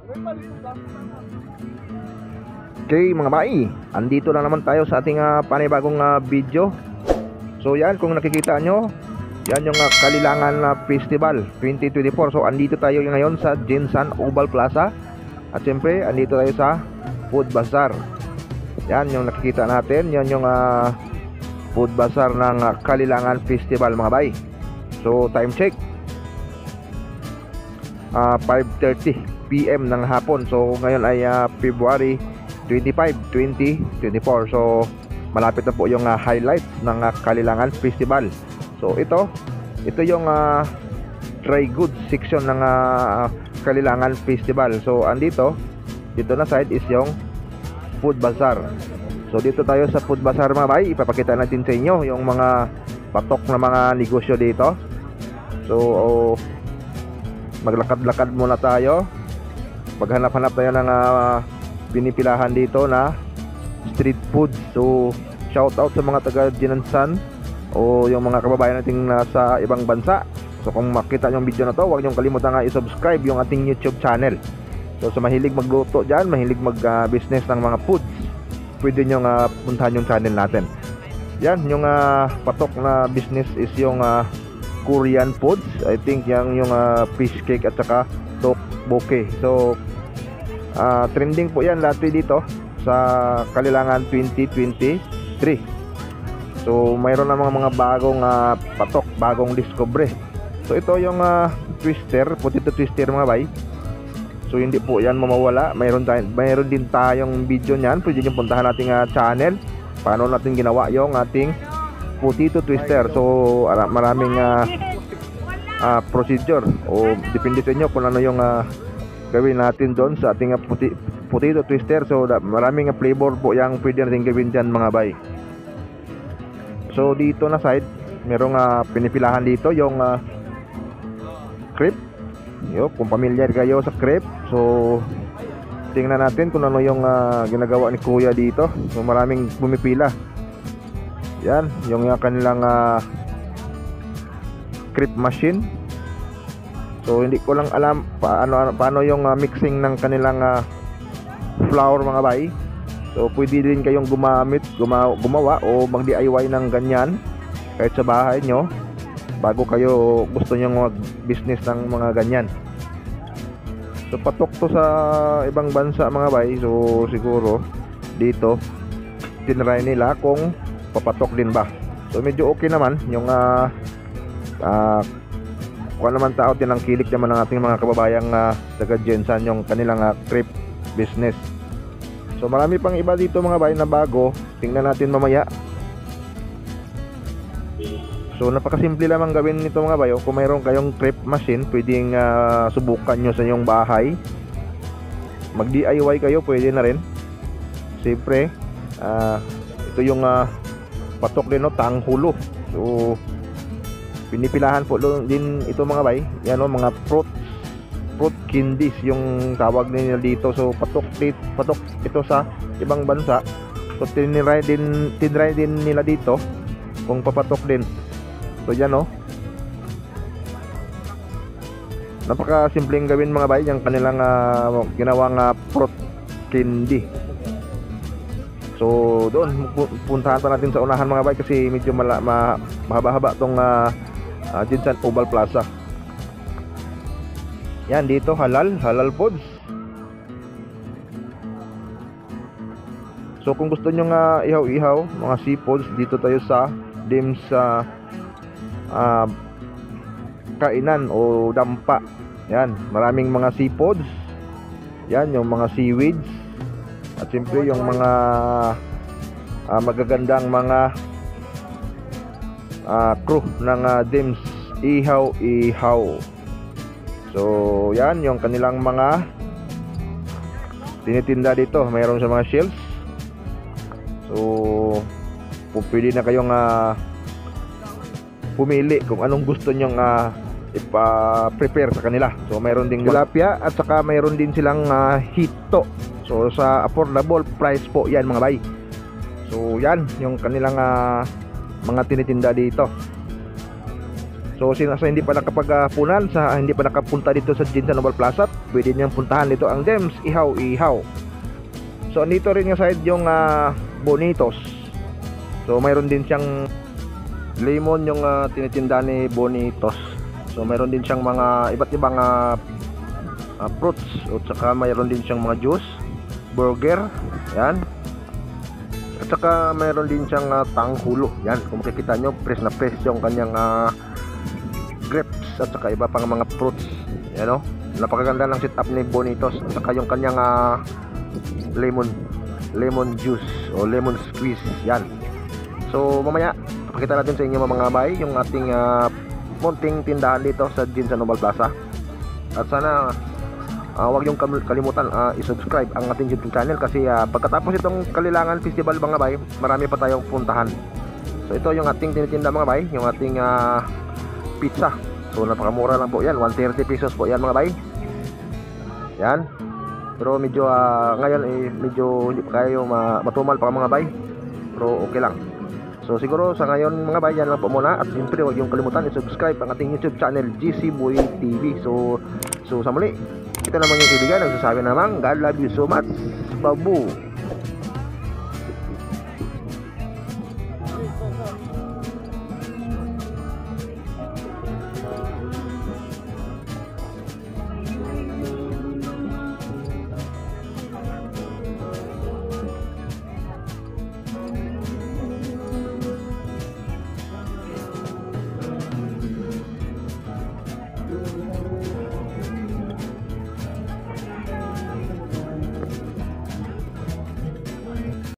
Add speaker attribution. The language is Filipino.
Speaker 1: Okay mga bay, andito na naman tayo sa ating panibagong video. So yan, kung nakikita nyo, yan yung Kalilangan Festival 2024. So andito tayo ngayon sa Jinsan Oval Plaza. At siyempre, andito tayo sa Food Bazaar. Yan yung nakikita natin, yan yung Food Bazaar ng Kalilangan Festival mga bay. So time check, 5:30 PM ng hapon. So ngayon ay February 25, 2024. So malapit na po yung highlights ng Kalilangan Festival. So ito yung dry goods section ng Kalilangan Festival. So andito, dito na side is yung Food Bazaar. So dito tayo sa Food Bazaar mga bay. Ipapakita natin sa inyo yung mga patok na mga negosyo dito. So maglakad-lakad muna tayo. Maghanap-hanap tayo ng pinipilahan dito na street food. So shout out sa mga taga Jinsan o yung mga kababayan nating nasa ibang bansa. So kung makita nyo yung video na to, huwag nyo kalimutan i-subscribe yung ating YouTube channel. So sa mahilig magluto dyan, mahilig mag-business ng mga foods, pwede nyo puntahan yung channel natin. Yan, yung patok na business is yung Korean foods. I think yung fish cake at saka tteokbokki. So trending po yan dati dito sa Kalilangan 2023. So mayroon na mga bagong patok, bagong discovery. So ito yung twister, potato twister mga bay. So hindi po yan mamawala. Mayroon din tayong video niyan. Pwede nyo puntahan nating channel, paano natin ginawa yung ating potato twister. So maraming procedure o depende sa inyo kung ano yung gawin natin doon sa ating potato twister. So maraming flavor po yung pwede natin gawin dyan mga bay. So dito na side, merong pinipilahan dito yung crepe. Kung familiar kayo sa crepe, so tingnan natin kung ano yung ginagawa ni kuya dito. So maraming pumipila. Yan, yung kanilang crepe machine. So hindi ko lang alam paano yung mixing ng kanilang flour mga bay. So pwede din kayong gumawa o mag-DIY ng ganyan kahit sa bahay nyo, bago kayo gusto nyo mag-business ng mga ganyan. So patok to sa ibang bansa mga bay. So siguro dito tinry nila kung papatok din ba. So medyo okay naman yung kung naman tao, tinangkilik naman ng ating mga kababayang taga Jinsan yung kanilang crepe business. So marami pang iba dito mga bay na bago. Tingnan natin mamaya. So napakasimple lamang gawin nito mga bay. Kung mayroon kayong crepe machine, pwedeng subukan nyo sa inyong bahay. Mag DIY kayo, pwede na rin. Siyempre ito yung patok din, tanghulo. So pinipilahan po din ito mga bay. Yan mga fruit candies yung tawag nila dito. So patok ito sa ibang bansa. So tinry din nila dito kung papatok din. So yan napaka simpleng gawin mga bay yung kanilang ginawang fruit candy. So doon puntahan pa natin sa unahan mga bay kasi medyo mahaba-haba tong Jinsan Oval Plaza. Yan, dito halal foods. So kung gusto nyo ihaw-ihaw mga seafoods, dito tayo sa Dims kainan o dampa. Yan, maraming mga seafoods. Yan, yung mga seaweeds. At siyempre yung mga magagandang mga crew ng Dims ihaw-ihaw. So yan yung kanilang mga tinitinda dito. Mayroon sa mga shelves. So pwede na kayong pumili kung anong gusto nyong ipa-prepare sa kanila. So mayroon ding tilapia at saka mayroon din silang hito. So sa affordable price po yan mga bay. So yan yung kanilang mga tinitinda dito. So So sa hindi pa nakapagpunan, sa hindi pa nakapunta dito sa Ginsan Noble Plaza, pwede niyang puntahan dito ang Gems Ihaw. So andito rin yung side yung Bonitos. So mayroon din siyang lemon yung tinitinda ni Bonitos. So mayroon din siyang mga iba't ibang fruits, at saka mayroon din siyang mga juice, burger, yan. At saka mayroon din siyang tanghulo. Yan, kung makikita nyo, fresh na fresh yung kanyang grapes at saka iba pang mga fruits. Yan o, napakaganda ng setup ni Bonitos. At saka yung kanyang lemon juice o lemon squeeze. Yan. So mamaya, pakita natin sa inyo mga bay yung ating munting tindahan dito sa Ginsan Noble Plaza. At sana huwag yung kalimutan i-subscribe ang ating YouTube channel kasi pagkatapos itong Kalilangan Festival mga bay, marami pa tayong puntahan. So ito yung ating tinitinda mga bay, yung ating pizza. So napakamura lang po yan, 130 pesos po yan mga bay. Yan. Pero medyo ngayon medyo hindi pa kayo matumal pa mga bay. Pero okay lang. So siguro sa ngayon mga bay, yan lang po muna. At siyempre huwag yung kalimutan i-subscribe ang ating YouTube channel GC Boy TV. So sa muli, ito naman yung kaibigan nagsasabi namang God love you so much. Babu.